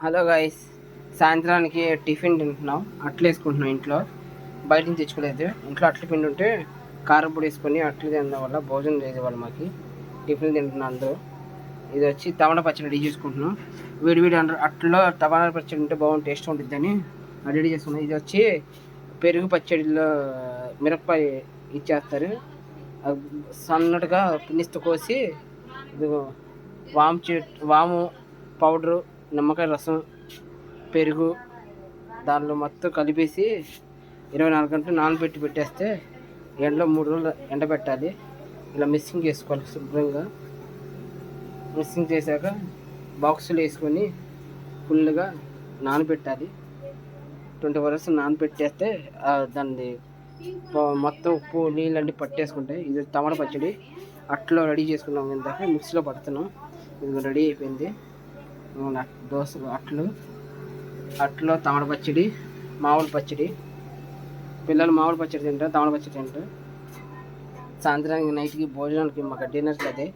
Hello guys, సాయంత్రానికి tiffin తింటున్నాం. అట్లు వేసుకుంటున్నాం ఇంట్లో. బయట నుంచి తెచ్చుకోలేదు. ఇంట్లో అట్ల పిండి ఉంటే కారం పొడి వేసుకొని అట్లు తినడం వల్ల భోజనం చేసేవాళ్ళు మాకు. టిఫిన్ తింటున్నాం అందరూ. ఇది వచ్చి టమాటా పచ్చడి రెడీ చేసుకుంటున్నాం. వేడి వేడి అట్లో టమాటా పచ్చడి ఉంటే బాగుంది, టేస్ట్ ఉంటుందని రెడీ చేసుకున్నాం. ఇది వచ్చి పెరుగు పచ్చడిలో మిరపకాయ ఇచ్చేస్తారు. సన్నటిగా పిన్నిస్తూ కోసి ఇదిగో వాము పౌడరు, నిమ్మకాయ రసం, పెరుగు దానిలో మొత్తం కలిపేసి 24 గంటలు నానబెట్టి పెట్టేస్తే ఎండలో 3 రోజులు ఎండబెట్టాలి. ఇలా మిక్సింగ్ చేసుకోవాలి. శుభ్రంగా మిక్సింగ్ చేశాక బాక్సులు వేసుకొని ఫుల్గా నానబెట్టాలి. 24 hours నానబెట్టేస్తే దాన్ని మొత్తం ఉప్పు నీళ్ళండి పట్టేసుకుంటాయి. ఇది టమాటా పచ్చడి అట్లో రెడీ చేసుకున్నాం. ఇందాక మిక్సీలో పడుతున్నాం. ఇది రెడీ అయిపోయింది. దోశ అట్లో టమాటా పచ్చడి, మామిడి పచ్చడి. పిల్లలు మామిడి పచ్చడి తింటారు, టమాటా పచ్చడి తింటారు. సాయంత్రానికి నైట్కి భోజనానికి మాకు డిన్నర్కి అదే.